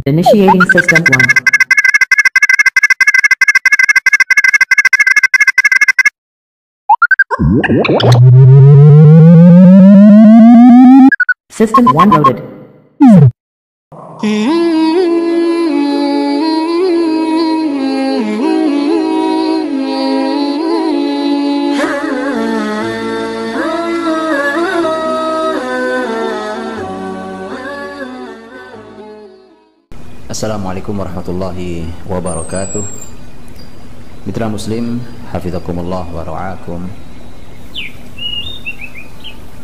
Initiating System 1. System 1 loaded. Assalamualaikum warahmatullahi wabarakatuh. Mitra muslim, hafizakumullah wa ra'akum.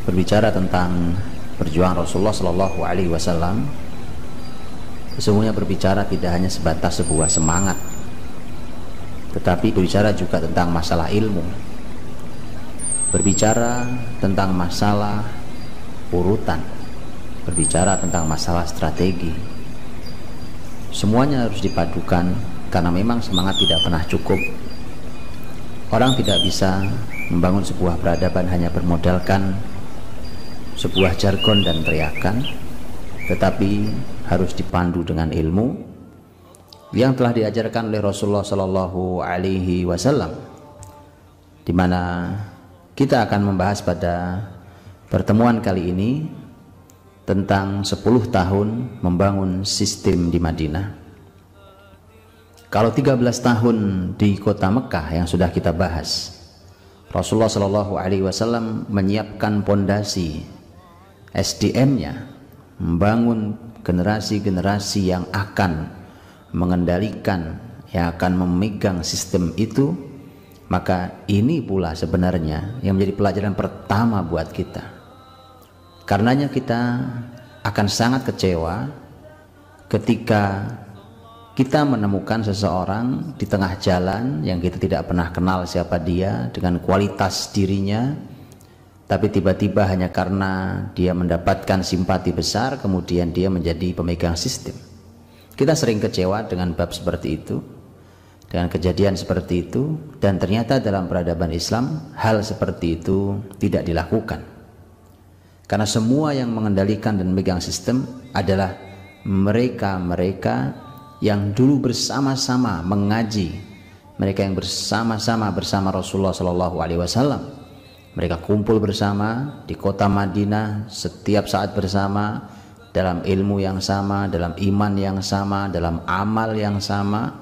Berbicara tentang perjuangan Rasulullah sallallahu alaihi wasallam, sesungguhnya berbicara tidak hanya sebatas sebuah semangat, tetapi berbicara juga tentang masalah ilmu. Berbicara tentang masalah urutan, berbicara tentang masalah strategi. Semuanya harus dipadukan karena memang semangat tidak pernah cukup. Orang tidak bisa membangun sebuah peradaban hanya bermodalkan sebuah jargon dan teriakan, tetapi harus dipandu dengan ilmu yang telah diajarkan oleh Rasulullah Sallallahu Alaihi Wasallam, di mana kita akan membahas pada pertemuan kali ini tentang 10 tahun membangun sistem di Madinah. Kalau 13 tahun di kota Mekah yang sudah kita bahas, Rasulullah Shallallahu Alaihi Wasallam menyiapkan pondasi SDM-nya, membangun generasi-generasi yang akan mengendalikan, yang akan memegang sistem itu. Maka ini pula sebenarnya yang menjadi pelajaran pertama buat kita. Karenanya kita akan sangat kecewa ketika kita menemukan seseorang di tengah jalan yang kita tidak pernah kenal siapa dia, dengan kualitas dirinya, tapi tiba-tiba hanya karena dia mendapatkan simpati besar kemudian dia menjadi pemegang sistem. Kita sering kecewa dengan bab seperti itu, dengan kejadian seperti itu, dan ternyata dalam peradaban Islam hal seperti itu tidak dilakukan. Karena semua yang mengendalikan dan memegang sistem adalah mereka-mereka yang dulu bersama-sama mengaji, mereka yang bersama-sama bersama Rasulullah Sallallahu Alaihi Wasallam. Mereka kumpul bersama di kota Madinah setiap saat bersama, dalam ilmu yang sama, dalam iman yang sama, dalam amal yang sama,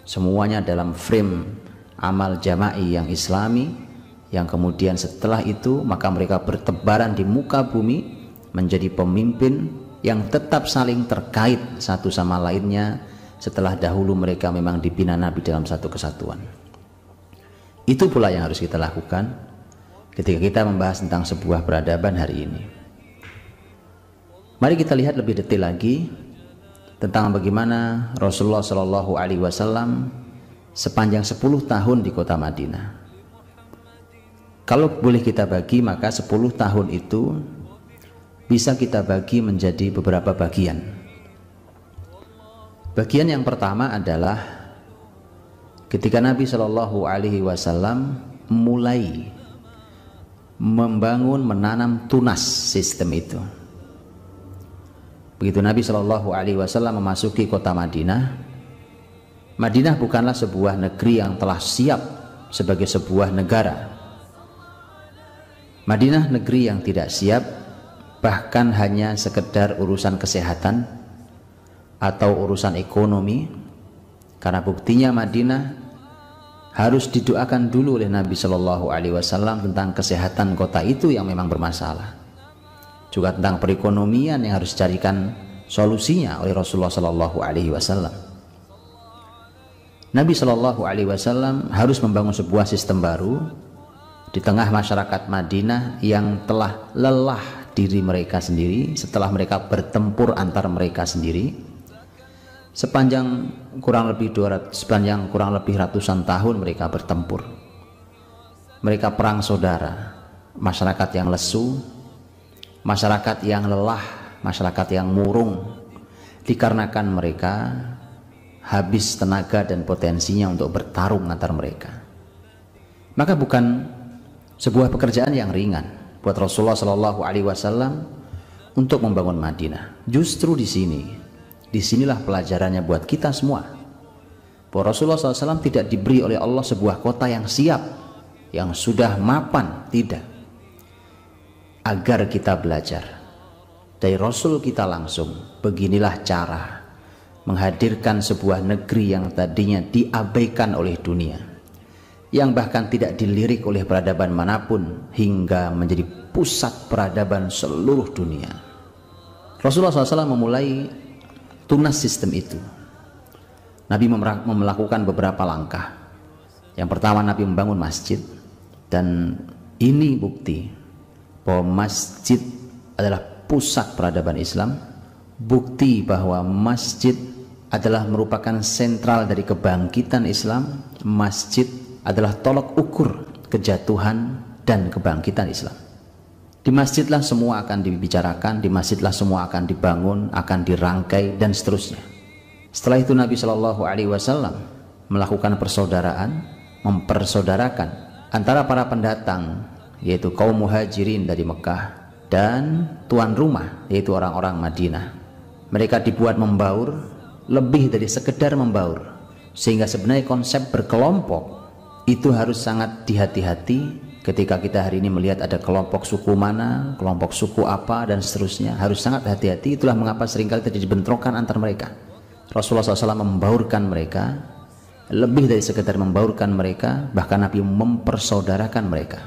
semuanya dalam frame amal jama'i yang islami, yang kemudian setelah itu maka mereka bertebaran di muka bumi menjadi pemimpin yang tetap saling terkait satu sama lainnya setelah dahulu mereka memang dibina Nabi dalam satu kesatuan. Itu pula yang harus kita lakukan ketika kita membahas tentang sebuah peradaban hari ini. Mari kita lihat lebih detail lagi tentang bagaimana Rasulullah Shallallahu Alaihi Wasallam sepanjang 10 tahun di kota Madinah. Kalau boleh kita bagi, maka 10 tahun itu bisa kita bagi menjadi beberapa bagian. Bagian yang pertama adalah ketika Nabi Shallallahu Alaihi Wasallam mulai membangun, menanam tunas sistem itu. Begitu Nabi Shallallahu Alaihi Wasallam memasuki kota Madinah, Madinah bukanlah sebuah negeri yang telah siap sebagai sebuah negara. Madinah negeri yang tidak siap, bahkan hanya sekedar urusan kesehatan atau urusan ekonomi. Karena buktinya Madinah harus didoakan dulu oleh Nabi Shallallahu Alaihi Wasallam tentang kesehatan kota itu yang memang bermasalah, juga tentang perekonomian yang harus dicarikan solusinya oleh Rasulullah Shallallahu Alaihi Wasallam. Nabi Shallallahu Alaihi Wasallam harus membangun sebuah sistem baru di tengah masyarakat Madinah yang telah lelah diri mereka sendiri setelah mereka bertempur antar mereka sendiri. Sepanjang kurang lebih ratusan tahun mereka bertempur. Mereka perang saudara, masyarakat yang lesu, masyarakat yang lelah, masyarakat yang murung, dikarenakan mereka habis tenaga dan potensinya untuk bertarung antar mereka. Maka bukan sebuah pekerjaan yang ringan buat Rasulullah Shallallahu Alaihi Wasallam untuk membangun Madinah. Justru di sini Disinilah pelajarannya buat kita semua. Bahwa Rasulullah SAW tidak diberi oleh Allah sebuah kota yang siap, yang sudah mapan, tidak. Agar kita belajar dari Rasul kita langsung, beginilah cara menghadirkan sebuah negeri yang tadinya diabaikan oleh dunia, yang bahkan tidak dilirik oleh peradaban manapun, hingga menjadi pusat peradaban seluruh dunia. Rasulullah SAW memulai tunas sistem itu. Nabi melakukan beberapa langkah. Yang pertama, Nabi membangun masjid, dan ini bukti bahwa masjid adalah pusat peradaban Islam, bukti bahwa masjid adalah merupakan sentral dari kebangkitan Islam. Masjid adalah tolok ukur kejatuhan dan kebangkitan Islam. Di masjidlah semua akan dibicarakan, di masjidlah semua akan dibangun, akan dirangkai, dan seterusnya. Setelah itu Nabi Shallallahu Alaihi Wasallam melakukan persaudaraan, mempersaudarakan antara para pendatang, yaitu kaum muhajirin dari Mekah, dan tuan rumah, yaitu orang-orang Madinah. Mereka dibuat membaur, lebih dari sekedar membaur, sehingga sebenarnya konsep berkelompok itu harus sangat dihati-hati. Ketika kita hari ini melihat ada kelompok suku mana, kelompok suku apa, dan seterusnya, harus sangat hati-hati. Itulah mengapa seringkali terjadi bentrokan antar mereka. Rasulullah SAW membaurkan mereka, lebih dari sekedar membaurkan mereka, bahkan Nabi mempersaudarakan mereka.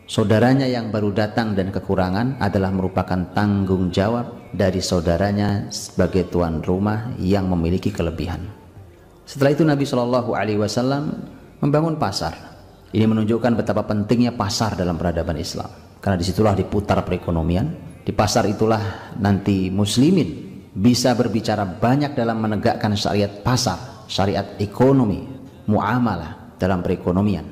Saudaranya yang baru datang dan kekurangan adalah merupakan tanggung jawab dari saudaranya sebagai tuan rumah yang memiliki kelebihan. Setelah itu Nabi Shallallahu Alaihi Wasallam membangun pasar. Ini menunjukkan betapa pentingnya pasar dalam peradaban Islam, karena disitulah diputar perekonomian. Di pasar itulah nanti muslimin bisa berbicara banyak dalam menegakkan syariat pasar, syariat ekonomi, muamalah dalam perekonomian.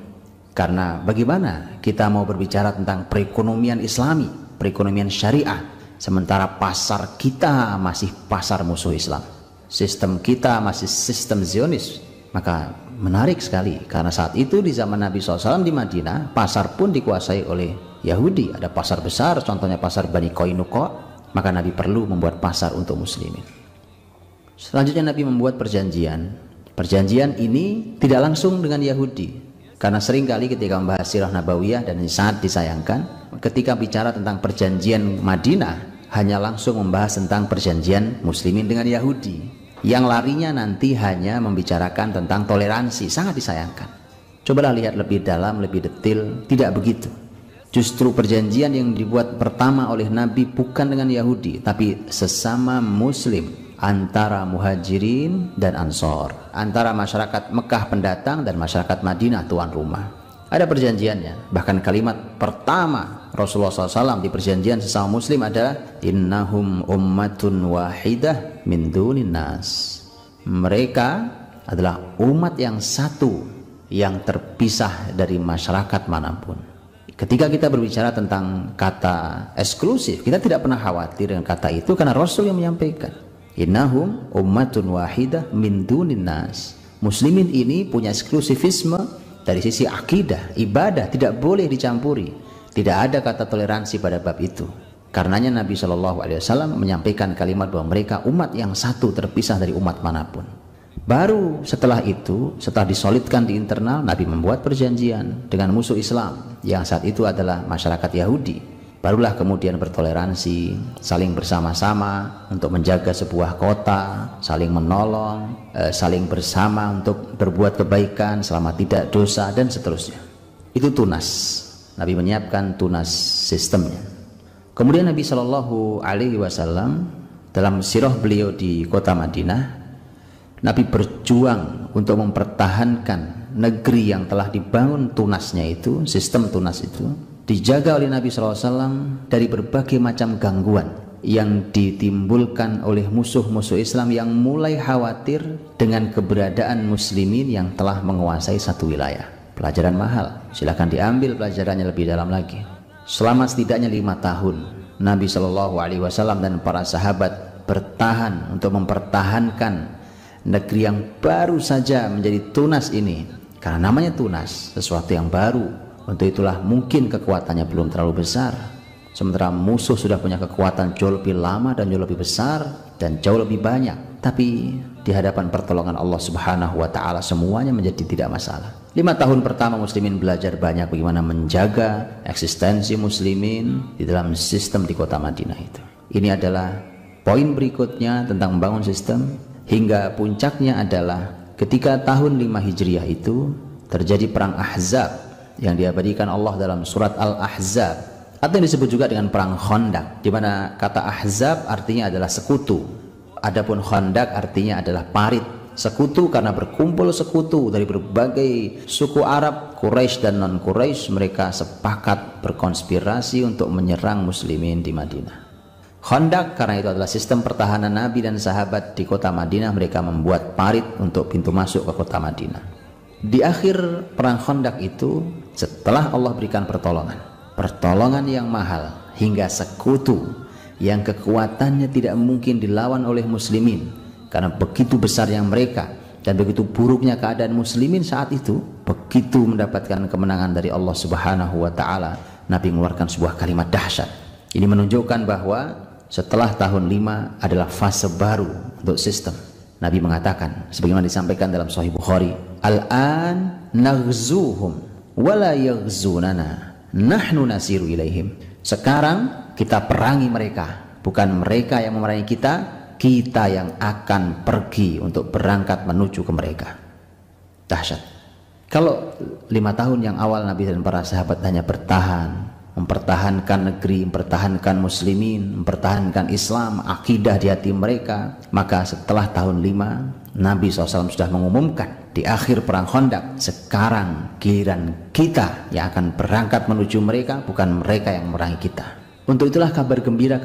Karena bagaimana kita mau berbicara tentang perekonomian Islami, perekonomian syariah, sementara pasar kita masih pasar musuh Islam, sistem kita masih sistem Zionis? Maka menarik sekali, karena saat itu di zaman Nabi SAW di Madinah, pasar pun dikuasai oleh Yahudi. Ada pasar besar, contohnya pasar Bani Qainuqa, maka Nabi perlu membuat pasar untuk muslimin. Selanjutnya Nabi membuat perjanjian. Perjanjian ini tidak langsung dengan Yahudi, karena seringkali ketika membahas sirah nabawiyah, dan ini sangat disayangkan, ketika bicara tentang perjanjian Madinah hanya langsung membahas tentang perjanjian muslimin dengan Yahudi, yang larinya nanti hanya membicarakan tentang toleransi. Sangat disayangkan. Cobalah lihat lebih dalam, lebih detail. Tidak begitu. Justru perjanjian yang dibuat pertama oleh Nabi bukan dengan Yahudi, tapi sesama muslim, antara muhajirin dan ansor, antara masyarakat Mekah pendatang dan masyarakat Madinah tuan rumah. Ada perjanjiannya. Bahkan kalimat pertama Rasulullah SAW di perjanjian sesama muslim adalah innahum ummatun wahidah min dunin nas. Mereka adalah umat yang satu, yang terpisah dari masyarakat manapun. Ketika kita berbicara tentang kata eksklusif, kita tidak pernah khawatir dengan kata itu, karena Rasul yang menyampaikan innahum ummatun wahidah min dunin nas. Muslimin ini punya eksklusifisme dari sisi akidah, ibadah, tidak boleh dicampuri. Tidak ada kata toleransi pada bab itu. Karenanya Nabi SAW menyampaikan kalimat bahwa mereka umat yang satu, terpisah dari umat manapun. Baru setelah itu, setelah disolidkan di internal, Nabi membuat perjanjian dengan musuh Islam yang saat itu adalah masyarakat Yahudi. Barulah kemudian bertoleransi, saling bersama-sama untuk menjaga sebuah kota, saling menolong, saling bersama untuk berbuat kebaikan selama tidak dosa, dan seterusnya. Itu tunas. Nabi menyiapkan tunas sistemnya. Kemudian Nabi Shallallahu Alaihi Wasallam dalam sirah beliau di kota Madinah, Nabi berjuang untuk mempertahankan negeri yang telah dibangun tunasnya itu, sistem tunas itu, dijaga oleh Nabi SAW dari berbagai macam gangguan yang ditimbulkan oleh musuh-musuh Islam yang mulai khawatir dengan keberadaan muslimin yang telah menguasai satu wilayah. Pelajaran mahal, silahkan diambil pelajarannya lebih dalam lagi. Selama setidaknya 5 tahun Nabi SAW dan para sahabat bertahan untuk mempertahankan negeri yang baru saja menjadi tunas ini. Karena namanya tunas, sesuatu yang baru, untuk itulah mungkin kekuatannya belum terlalu besar. Sementara musuh sudah punya kekuatan jauh lebih lama dan jauh lebih besar dan jauh lebih banyak. Tapi di hadapan pertolongan Allah Subhanahu wa Ta'ala semuanya menjadi tidak masalah. 5 tahun pertama muslimin belajar banyak bagaimana menjaga eksistensi muslimin di dalam sistem di kota Madinah itu. Ini adalah poin berikutnya tentang membangun sistem, hingga puncaknya adalah ketika tahun 5 Hijriah itu terjadi perang Ahzab yang diabadikan Allah dalam surat Al-Ahzab, atau yang disebut juga dengan perang Khandaq, di mana kata Ahzab artinya adalah sekutu. Adapun Khandaq artinya adalah parit, sekutu, karena berkumpul sekutu dari berbagai suku Arab, Quraisy dan non-Quraisy, mereka sepakat berkonspirasi untuk menyerang muslimin di Madinah. Khandaq karena itu adalah sistem pertahanan Nabi dan sahabat di kota Madinah, mereka membuat parit untuk pintu masuk ke kota Madinah. Di akhir perang Khandaq itu, setelah Allah berikan pertolongan yang mahal, hingga sekutu yang kekuatannya tidak mungkin dilawan oleh muslimin karena begitu besar yang mereka dan begitu buruknya keadaan muslimin saat itu, begitu mendapatkan kemenangan dari Allah Subhanahu wa Ta'ala, Nabi mengeluarkan sebuah kalimat dahsyat. Ini menunjukkan bahwa setelah tahun 5 adalah fase baru untuk sistem. Nabi mengatakan sebagaimana disampaikan dalam Sahih Bukhari, al-an naghzuhum wala yaghzunana nahnu nasiru ilaihim. Sekarang kita perangi mereka, bukan mereka yang memerangi kita, kita yang akan pergi untuk berangkat menuju ke mereka. Dahsyat. Kalau 5 tahun yang awal Nabi dan para sahabat hanya bertahan, mempertahankan negeri, mempertahankan muslimin, mempertahankan Islam, akidah di hati mereka, maka setelah tahun 5 Nabi SAW sudah mengumumkan di akhir perang Khandaq, sekarang giliran kita yang akan berangkat menuju mereka, bukan mereka yang memerangi kita. Untuk itulah kabar gembira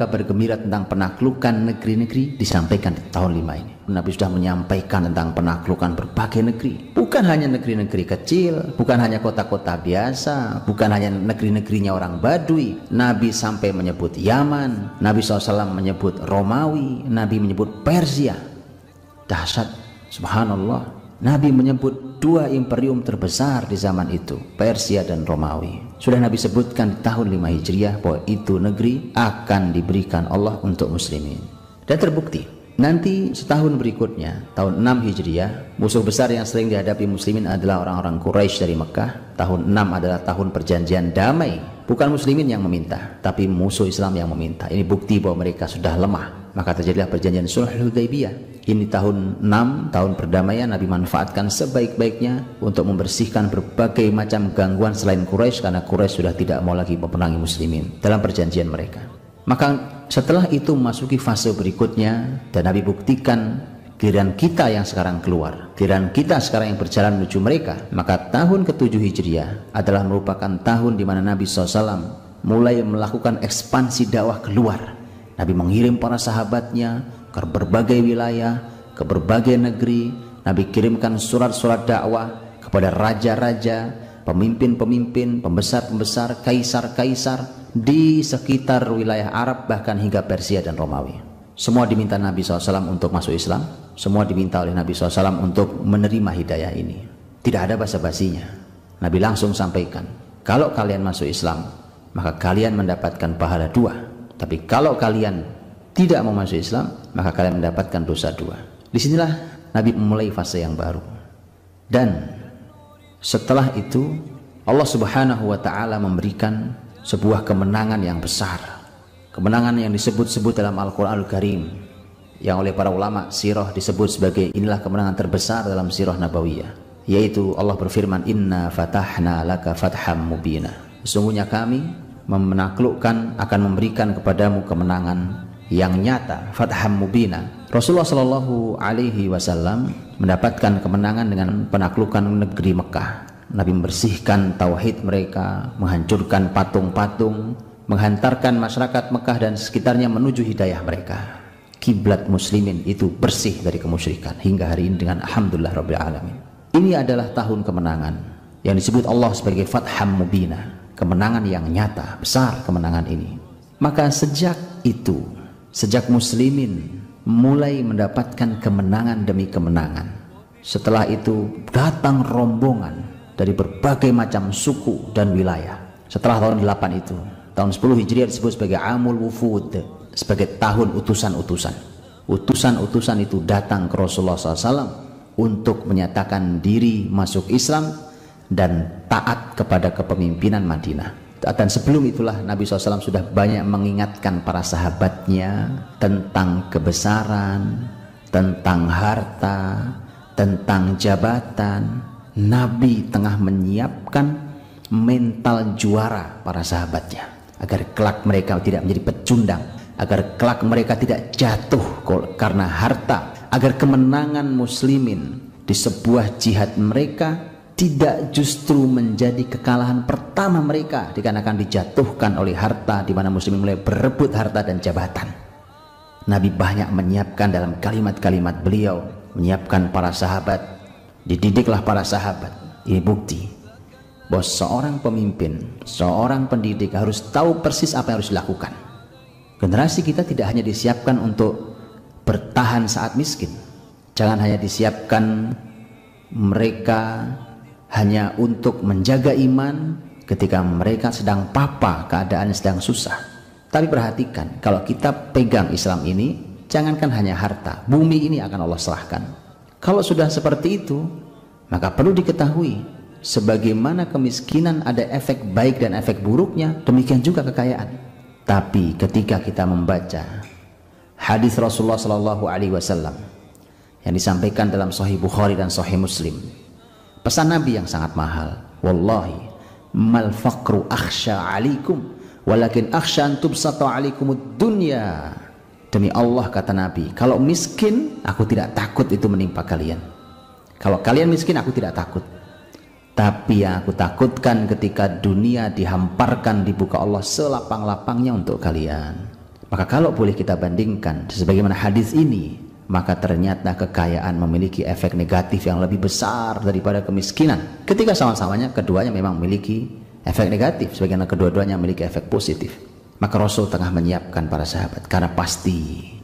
tentang penaklukan negeri-negeri disampaikan di tahun 5 ini. Nabi sudah menyampaikan tentang penaklukan berbagai negeri, bukan hanya negeri-negeri kecil, bukan hanya kota-kota biasa, bukan hanya negeri-negerinya orang Badui. Nabi sampai menyebut Yaman, Nabi SAW menyebut Romawi, Nabi menyebut Persia. Dahsyat, subhanallah. Nabi menyebut 2 imperium terbesar di zaman itu, Persia dan Romawi. Sudah Nabi sebutkan di tahun 5 Hijriah bahwa itu negeri akan diberikan Allah untuk muslimin. Dan terbukti, nanti setahun berikutnya, tahun 6 Hijriah, musuh besar yang sering dihadapi muslimin adalah orang-orang Quraisy dari Mekah. Tahun 6 adalah tahun perjanjian damai. Bukan muslimin yang meminta, tapi musuh Islam yang meminta. Ini bukti bahwa mereka sudah lemah. Maka terjadilah perjanjian Sulh Hudaybiyah. Ini tahun 6, tahun perdamaian. Nabi manfaatkan sebaik-baiknya untuk membersihkan berbagai macam gangguan selain Quraisy, karena Quraisy sudah tidak mau lagi memerangi muslimin dalam perjanjian mereka. Maka setelah itu memasuki fase berikutnya, dan Nabi buktikan giliran kita yang sekarang keluar, giliran kita sekarang yang berjalan menuju mereka. Maka tahun ke-7 Hijriah adalah merupakan tahun di mana Nabi SAW mulai melakukan ekspansi dakwah keluar. Nabi mengirim para sahabatnya ke berbagai wilayah, ke berbagai negeri. Nabi kirimkan surat-surat dakwah kepada raja-raja, pemimpin-pemimpin, pembesar-pembesar, kaisar-kaisar di sekitar wilayah Arab, bahkan hingga Persia dan Romawi. Semua diminta Nabi SAW untuk masuk Islam, semua diminta oleh Nabi SAW untuk menerima hidayah ini. Tidak ada basa-basinya. Nabi langsung sampaikan, kalau kalian masuk Islam, maka kalian mendapatkan pahala 2. Tapi kalau kalian tidak mau masuk Islam, maka kalian mendapatkan dosa 2. Disinilah Nabi memulai fase yang baru. Dan setelah itu Allah Subhanahu wa Ta'ala memberikan sebuah kemenangan yang besar, kemenangan yang disebut-sebut dalam Al-Quranul Karim, yang oleh para ulama sirah disebut sebagai inilah kemenangan terbesar dalam sirah Nabawiyah, yaitu Allah berfirman, inna fatahna laka fatham mubina. Sesungguhnya kami menaklukkan, akan memberikan kepadamu kemenangan yang nyata, fatham mubina. Rasulullah Shallallahu Alaihi Wasallam mendapatkan kemenangan dengan penaklukan negeri Mekah. Nabi membersihkan tauhid mereka, menghancurkan patung-patung, menghantarkan masyarakat Mekah dan sekitarnya menuju hidayah mereka. Kiblat muslimin itu bersih dari kemusyrikan hingga hari ini dengan alhamdulillah rabbil alamin. Ini adalah tahun kemenangan yang disebut Allah sebagai fatham mubina, kemenangan yang nyata, besar kemenangan ini. Maka sejak itu, sejak muslimin mulai mendapatkan kemenangan demi kemenangan, setelah itu datang rombongan dari berbagai macam suku dan wilayah. Setelah tahun 8 itu, Tahun 10 Hijriah disebut sebagai Amul Wufud, sebagai tahun utusan-utusan. Utusan-utusan itu datang ke Rasulullah SAW untuk menyatakan diri masuk Islam dan taat kepada kepemimpinan Madinah. Dan sebelum itulah Nabi SAW sudah banyak mengingatkan para sahabatnya tentang kebesaran, tentang harta, tentang jabatan. Nabi tengah menyiapkan mental juara para sahabatnya agar kelak mereka tidak menjadi pecundang, agar kelak mereka tidak jatuh karena harta, agar kemenangan muslimin di sebuah jihad mereka tidak justru menjadi kekalahan pertama mereka dikarenakan dijatuhkan oleh harta, di mana muslimin mulai berebut harta dan jabatan. Nabi banyak menyiapkan dalam kalimat-kalimat beliau, menyiapkan para sahabat, dididiklah para sahabat. Ini bukti bahwa seorang pemimpin, seorang pendidik harus tahu persis apa yang harus dilakukan. Generasi kita tidak hanya disiapkan untuk bertahan saat miskin, jangan hanya disiapkan mereka hanya untuk menjaga iman ketika mereka sedang papa, keadaan sedang susah. Tapi perhatikan, kalau kita pegang Islam ini, jangankan hanya harta, bumi ini akan Allah serahkan. Kalau sudah seperti itu, maka perlu diketahui, sebagaimana kemiskinan ada efek baik dan efek buruknya, demikian juga kekayaan. Tapi ketika kita membaca hadis Rasulullah SAW yang disampaikan dalam Sahih Bukhari dan Sahih Muslim, pesan Nabi yang sangat mahal, wallahi mal faqru akhsha alaikum walakin akhsha an tubsata alaikumud dunya. Demi Allah, kata Nabi, kalau miskin aku tidak takut itu menimpa kalian. Kalau kalian miskin aku tidak takut. Tapi yang aku takutkan ketika dunia dihamparkan di muka Allah selapang-lapangnya untuk kalian. Maka kalau boleh kita bandingkan sebagaimana hadis ini, maka ternyata kekayaan memiliki efek negatif yang lebih besar daripada kemiskinan. Ketika sama-samanya keduanya memang memiliki efek negatif, sebagaimana kedua-duanya memiliki efek positif. Maka Rasul tengah menyiapkan para sahabat, karena pasti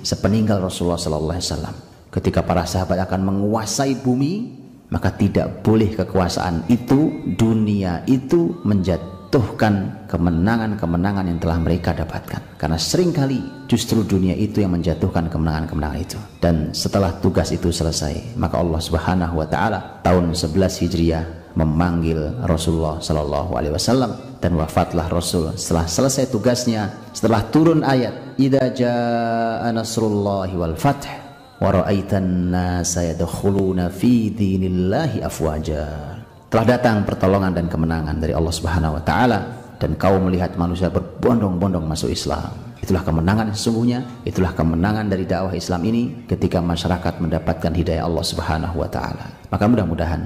sepeninggal Rasulullah SAW, ketika para sahabat akan menguasai bumi, maka tidak boleh kekuasaan itu, dunia itu menjatuhkan kemenangan-kemenangan yang telah mereka dapatkan. Karena seringkali justru dunia itu yang menjatuhkan kemenangan-kemenangan itu. Dan setelah tugas itu selesai, maka Allah Subhanahu wa Ta'ala tahun 11 Hijriah memanggil Rasulullah SAW, dan wafatlah Rasul setelah selesai tugasnya, setelah turun ayat idza jaa nasrullahi wal fath wa ra'aitan nasa yadkhuluna fi dinillahi afwaja. Telah datang pertolongan dan kemenangan dari Allah Subhanahu wa Ta'ala, dan kau melihat manusia berbondong-bondong masuk Islam. Itulah kemenangan sesungguhnya, itulah kemenangan dari dakwah Islam ini ketika masyarakat mendapatkan hidayah Allah Subhanahu wa Ta'ala. Maka mudah-mudahan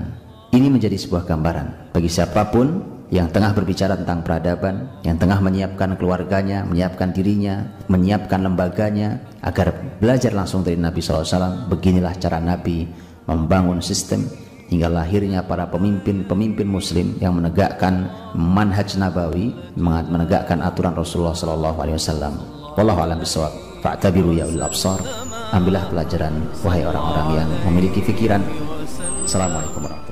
ini menjadi sebuah gambaran bagi siapapun yang tengah berbicara tentang peradaban, yang tengah menyiapkan keluarganya, menyiapkan dirinya, menyiapkan lembaganya agar belajar langsung dari Nabi SAW. Beginilah cara Nabi membangun sistem hingga lahirnya para pemimpin-pemimpin muslim yang menegakkan manhaj nabawi, menegakkan aturan Rasulullah SAW. Wallahu a'lam bishawab. Fa'tabiru ya ulil absar. Ambillah pelajaran wahai orang-orang yang memiliki pikiran. Assalamualaikum warahmatullahi wabarakatuh.